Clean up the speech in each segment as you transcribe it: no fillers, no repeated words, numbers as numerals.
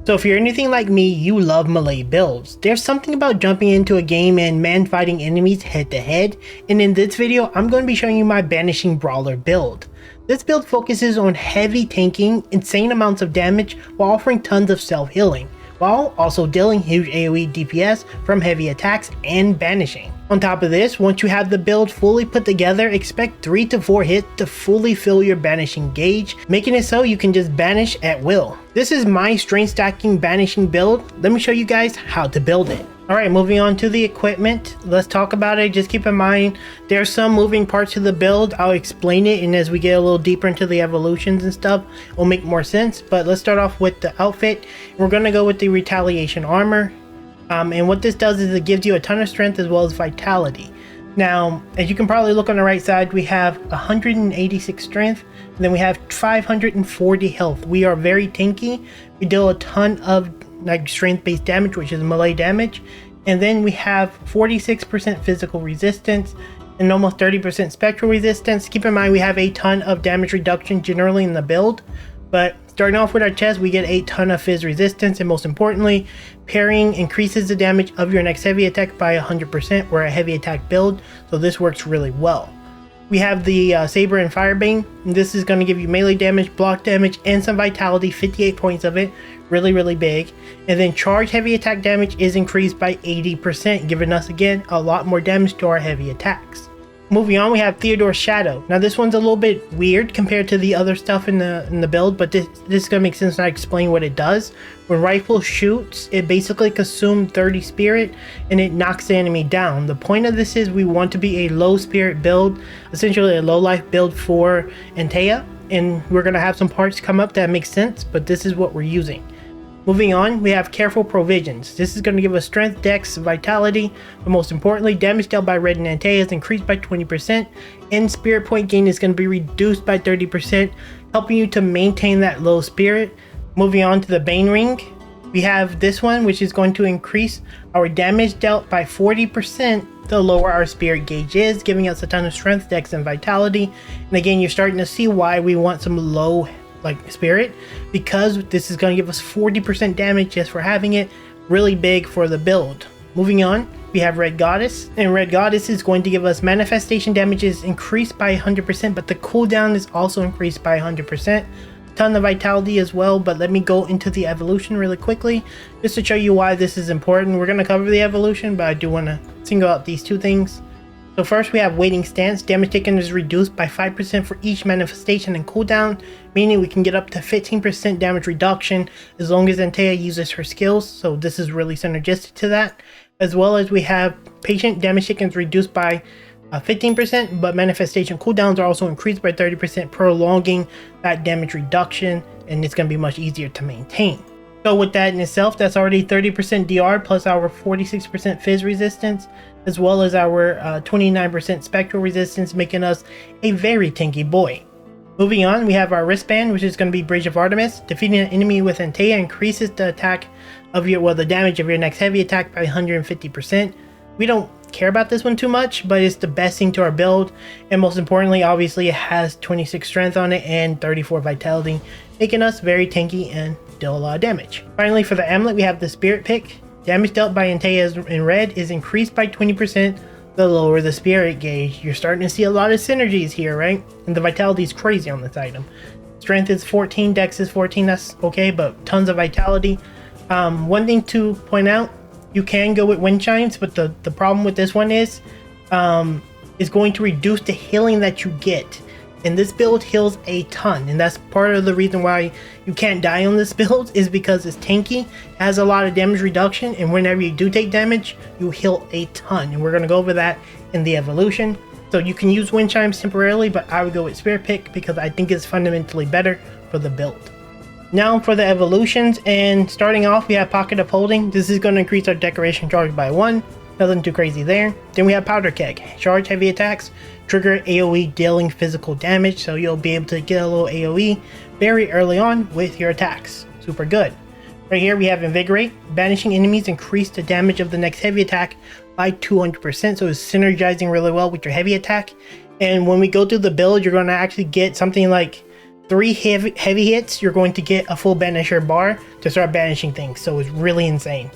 So if you're anything like me, you love melee builds. There's something about jumping into a game and man fighting enemies head to head, and in this video I'm going to be showing you my Banishing Brawler build. This build focuses on heavy tanking, insane amounts of damage while offering tons of self-healing, while also dealing huge AoE DPS from heavy attacks and banishing. On top of this, once you have the build fully put together, expect 3 to 4 hits to fully fill your banishing gauge, making it so you can just banish at will. This is my strength stacking banishing build. Let me show you guys how to build it. Alright, moving on to the equipment. Let's talk about it. Just keep in mind, there's some moving parts to the build. I'll explain it, and as we get a little deeper into the evolutions and stuff, it'll make more sense. But let's start off with the outfit. We're going to go with the retaliation armor. And what this does is it gives you a ton of strength as well as vitality. Now, as you can probably look on the right side, we have 186 strength, and then we have 540 health. We are very tanky. We deal a ton of like strength-based damage, which is melee damage, and then we have 46% physical resistance and almost 30% spectral resistance. Keep in mind we have a ton of damage reduction generally in the build, but starting off with our chest, we get a ton of fizz resistance, and most importantly, parrying increases the damage of your next heavy attack by 100%. We're a heavy attack build, so this works really well. We have the Saber and Firebane, and this is going to give you melee damage, block damage, and some vitality, 58 points of it, really big. And then charge heavy attack damage is increased by 80%, giving us again a lot more damage to our heavy attacks. Moving on, we have Theodore's Shadow. Now this one's a little bit weird compared to the other stuff in the build, but this is going to make sense when I explain what it does. When rifle shoots, it basically consumes 30 spirit and it knocks the enemy down. The point of this is we want to be a low spirit build, essentially a low life build for Antea, and we're going to have some parts come up that make sense, but this is what we're using. Moving on, we have Careful Provisions. This is going to give us strength, dex, vitality, but most importantly, damage dealt by Red and Antea is increased by 20%, and spirit point gain is going to be reduced by 30%, helping you to maintain that low spirit. Moving on to the Bane Ring, we have this one, which is going to increase our damage dealt by 40% the lower our spirit gauge is, giving us a ton of strength, dex, and vitality. And again, you're starting to see why we want some low spirit, because this is going to give us 40% damage just for having it. Really big for the build. Moving on, we have Red Goddess, and Red Goddess is going to give us manifestation damages increased by 100%, but the cooldown is also increased by 100%. Ton of vitality as well, but let me go into the evolution really quickly just to show you why this is important. We're going to cover the evolution, but I do want to single out these two things. So first, we have Waiting Stance. Damage taken is reduced by 5% for each manifestation and cooldown, meaning we can get up to 15% damage reduction as long as Antea uses her skills, so this is really synergistic to that. As well as we have Patient. Damage taken is reduced by 15%, but manifestation cooldowns are also increased by 30%, prolonging that damage reduction, and it's going to be much easier to maintain. So with that in itself, that's already 30% DR plus our 46% fizz resistance, as well as our 29% spectral resistance, making us a very tanky boy. Moving on, we have our wristband, which is going to be Bridge of Artemis. Defeating an enemy with Antea increases the attack of your, the damage of your next heavy attack by 150%. We don't care about this one too much, but it's the best thing to our build, and most importantly, obviously, it has 26 strength on it and 34 vitality, making us very tanky and deal a lot of damage. Finally, for the amulet, we have the Spirit Pick. Damage dealt by Antea in red is increased by 20% the lower the spirit gauge. You're starting to see a lot of synergies here, right? And the vitality is crazy on this item. Strength is 14, dex is 14, that's okay, but tons of vitality. One thing to point out, you can go with Wind Chimes, but the problem with this one is going to reduce the healing that you get. And this build heals a ton, and that's part of the reason why you can't die on this build, is because it's tanky, has a lot of damage reduction, and whenever you do take damage, you heal a ton. And we're going to go over that in the evolution. So you can use Wind Chimes temporarily, but I would go with Spirit Pick because I think it's fundamentally better for the build. Now for the evolutions, and starting off, we have Pocket of Holding. This is going to increase our decoration charge by 1. Nothing too crazy there. Then we have Powder Keg. Charge heavy attacks, trigger AoE dealing physical damage, so you'll be able to get a little AoE very early on with your attacks. Super good. Right here we have Invigorate. Banishing enemies increase the damage of the next heavy attack by 200%, so it's synergizing really well with your heavy attack. And when we go through the build, you're going to actually get something like 3 heavy hits, you're going to get a full Banisher bar to start banishing things, so it's really insane.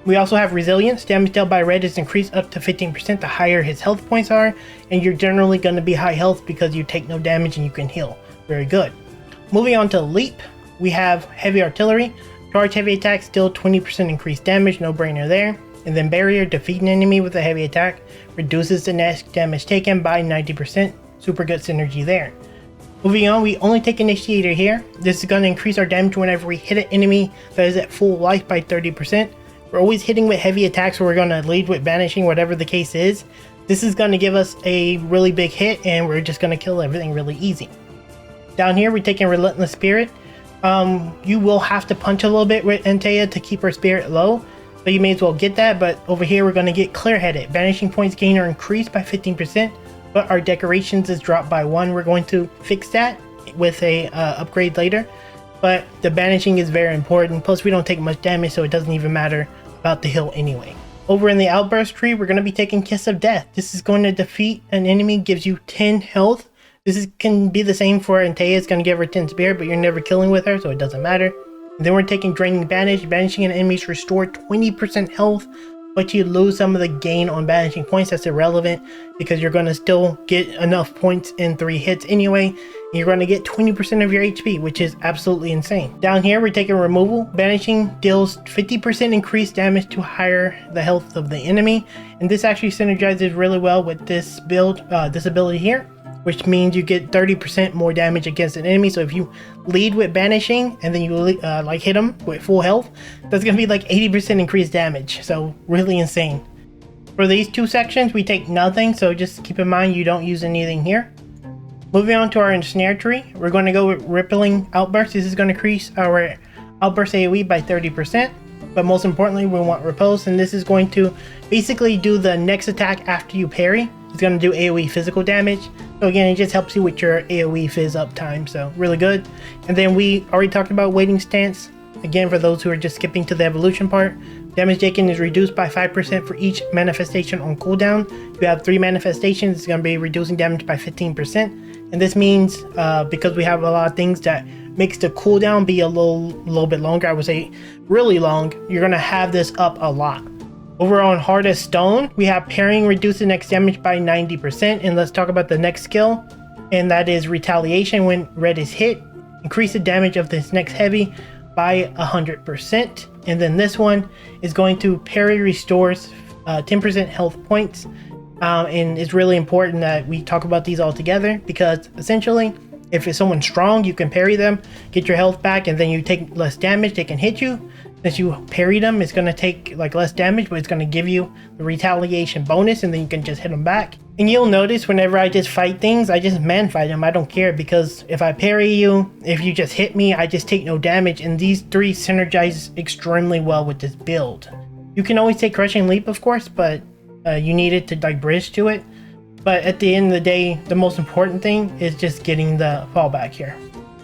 We also have resilience. Damage dealt by red is increased up to 15% the higher his health points are, and you're generally going to be high health because you take no damage and you can heal. Very good. Moving on to leap, we have heavy artillery. Charge heavy attack, still 20% increased damage, no brainer there. And then barrier, defeat an enemy with a heavy attack, reduces the net damage taken by 90%. Super good synergy there. Moving on, we only take initiator here. This is going to increase our damage whenever we hit an enemy that is at full life by 30%. We're always hitting with heavy attacks, so we're going to lead with banishing, whatever the case is. This is going to give us a really big hit, and we're just going to kill everything really easy. Down here, we're taking Relentless Spirit. You will have to punch a little bit with Antea to keep her spirit low, so you may as well get that. But over here, we're going to get Clear-Headed. Banishing points gained are increased by 15%, but our decorations is dropped by 1. We're going to fix that with a upgrade later. But the banishing is very important. Plus, we don't take much damage, so it doesn't even matter about the heal anyway. Over in the Outburst Tree, we're going to be taking Kiss of Death. This is going to defeat an enemy, gives you 10 health. Can be the same for Antea. It's going to give her 10 spirit, but you're never killing with her, so it doesn't matter. And then we're taking Draining Banish. Banishing an enemy's restore 20% health, but you lose some of the gain on banishing points. That's irrelevant because you're going to still get enough points in 3 hits anyway. You're going to get 20% of your HP, which is absolutely insane. Down here, we're taking Removal. Banishing deals 50% increased damage to higher the health of the enemy. And this actually synergizes really well with this build, this ability here, which means you get 30% more damage against an enemy. So if you lead with banishing and then you like hit them with full health, that's going to be like 80% increased damage. So really insane. For these 2 sections, we take nothing. So just keep in mind you don't use anything here. Moving on to our Ensnare Tree, we're going to go with Rippling Outburst. This is going to increase our Outburst AoE by 30%. But most importantly, we want Repose, and this is going to basically do the next attack after you parry. It's going to do AoE physical damage. So again, it just helps you with your AoE fizz up time, so really good. And then we already talked about Waiting Stance. Again, for those who are just skipping to the evolution part, damage taken is reduced by 5% for each manifestation on cooldown. If you have 3 manifestations, it's going to be reducing damage by 15%. And this means, because we have a lot of things that makes the cooldown be a little bit longer, I would say really long, you're going to have this up a lot. Over on Hard as Stone, we have Parrying reduces next damage by 90%. And let's talk about the next skill, and that is Retaliation. When red is hit, increase the damage of this next heavy by 100%. And then this one is going to parry restores 10% health points. And it's really important that we talk about these all together, because essentially, if it's someone strong, you can parry them, get your health back, and then you take less damage. They can hit you. Since you parry them, it's going to take like less damage, but it's going to give you the retaliation bonus, and then you can just hit them back. And you'll notice whenever I just fight things, I just man fight them. I don't care, because if I parry you, if you just hit me, I just take no damage. And these 3 synergize extremely well with this build. You can always take Crushing Leap, of course, but you need it to like bridge to it. But at the end of the day, the most important thing is just getting the fallback here.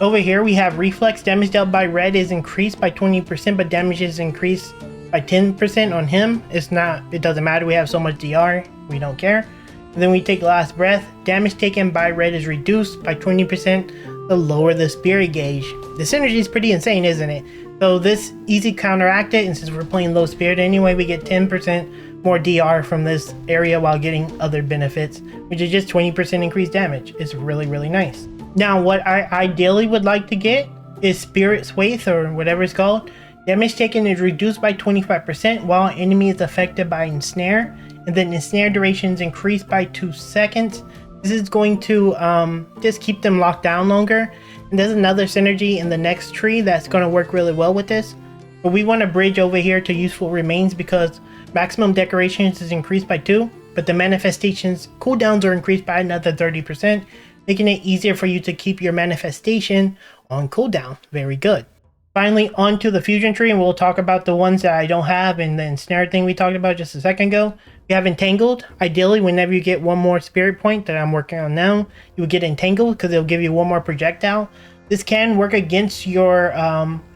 Over here, we have Reflex. Damage dealt by red is increased by 20%, but damage is increased by 10% on him. It doesn't matter. We have so much DR, we don't care. And then we take Last Breath. Damage taken by red is reduced by 20% the lower the spirit gauge. The synergy is pretty insane, isn't it? So this easy counteract it, and since we're playing low spirit anyway, we get 10% more DR from this area while getting other benefits, which is just 20% increased damage. It's really, really nice. Now, what I ideally would like to get is Spirit Swathe, or whatever it's called. Damage taken is reduced by 25% while an enemy is affected by Ensnare, and then Ensnare duration is increased by 2 seconds. This is going to just keep them locked down longer. And there's another synergy in the next tree that's going to work really well with this. But we want to bridge over here to Useful Remains, because maximum decorations is increased by 2, but the manifestations cooldowns are increased by another 30%. Making it easier for you to keep your manifestation on cooldown. Very good. Finally, onto the fusion tree, and we'll talk about the ones that I don't have, and the ensnare thing we talked about just a second ago. We have Entangled. Ideally, whenever you get 1 more spirit point that I'm working on now, you will get Entangled, because it'll give you 1 more projectile. This can work against your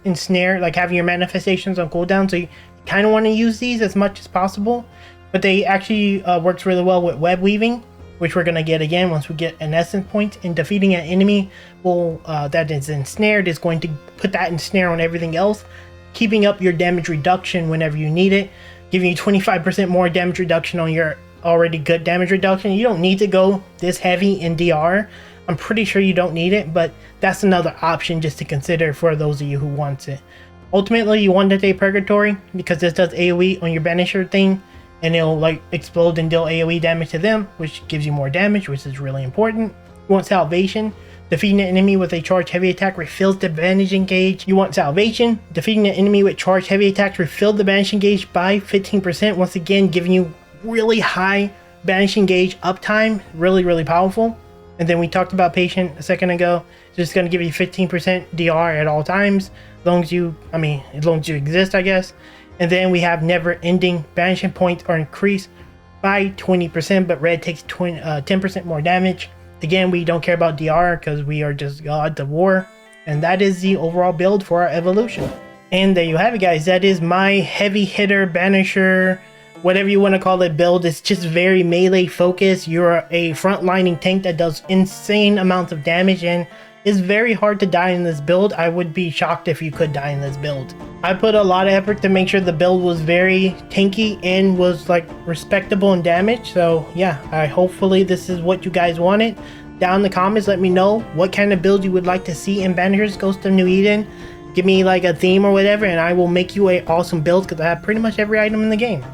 ensnare, like having your manifestations on cooldown, so you kind of want to use these as much as possible. But they actually works really well with web weaving. which we're going to get again once we get an essence point. And defeating an enemy will that is ensnared is going to put that ensnare on everything else, keeping up your damage reduction whenever you need it, giving you 25% more damage reduction on your already good damage reduction. You don't need to go this heavy in DR. I'm pretty sure you don't need it, but that's another option just to consider for those of you who want it. Ultimately, you want to take Purgatory because this does AoE on your Banisher thing, and it'll like explode and deal AoE damage to them, which gives you more damage, which is really important. You want Salvation. Defeating an enemy with a charged heavy attack refills the banishing gauge. You want Salvation. Defeating an enemy with charged heavy attacks refills the banishing gauge by 15%. Once again, giving you really high banishing gauge uptime. Really powerful. And then we talked about Patient a second ago. It's just going to give you 15% DR at all times, as long as you exist, I guess. And then we have Never Ending. Banishing points are increased by 20%, but red takes 10% more damage. Again, we don't care about DR because we are just gods of war. And that is the overall build for our evolution. And there you have it, guys. That is my heavy hitter Banisher, whatever you want to call it, build. It's just very melee focused. You're a frontlining tank that does insane amounts of damage, and it's very hard to die in this build. I would be shocked if you could die in this build. I put a lot of effort to make sure the build was very tanky and was like respectable in damage. So yeah, hopefully this is what you guys wanted. Down in the comments, let me know what kind of build you would like to see in Banishers Ghost of New Eden. Give me like a theme or whatever, and I will make you a awesome build because I have pretty much every item in the game.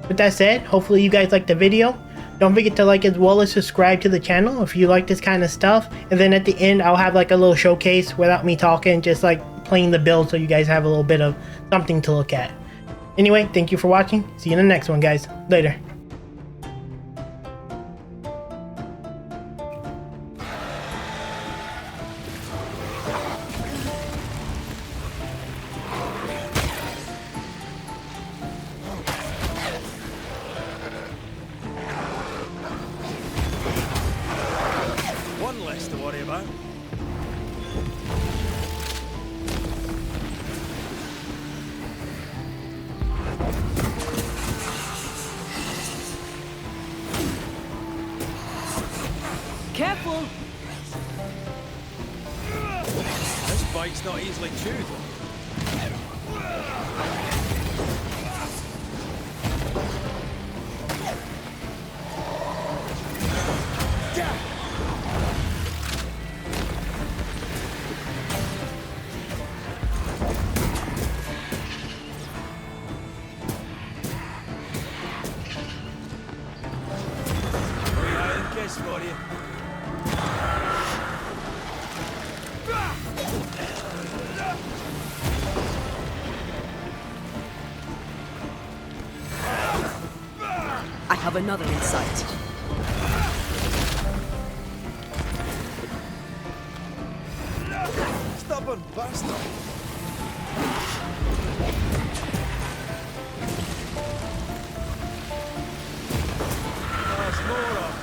With that said, hopefully you guys liked the video. Don't forget to like as well as subscribe to the channel if you like this kind of stuff. And then at the end, I'll have like a little showcase without me talking, just like playing the build so you guys have a little bit of something to look at. Anyway, thank you for watching. See you in the next one, guys. Later. One less to worry about. Careful! This bite's not easily chewed. Kiss for you. I have another in sight. Stubborn bastard. There's more of.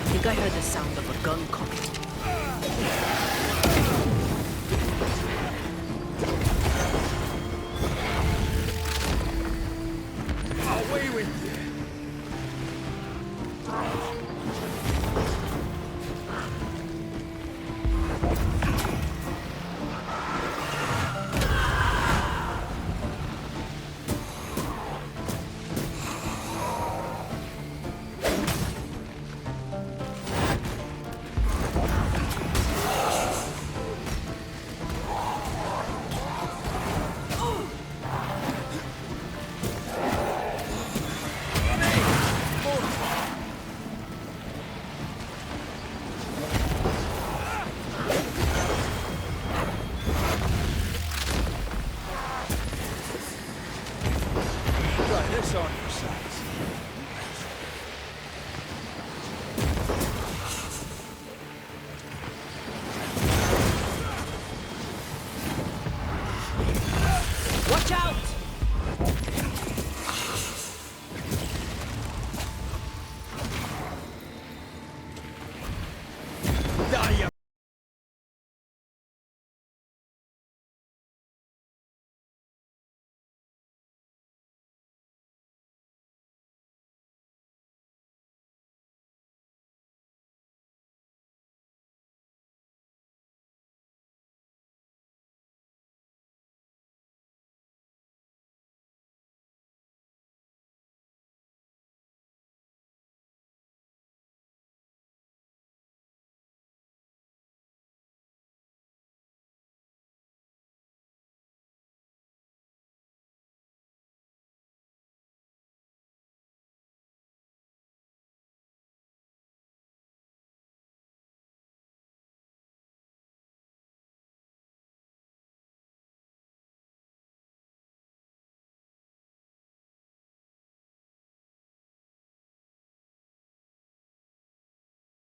I think I heard the sound of a gun cocking. Away with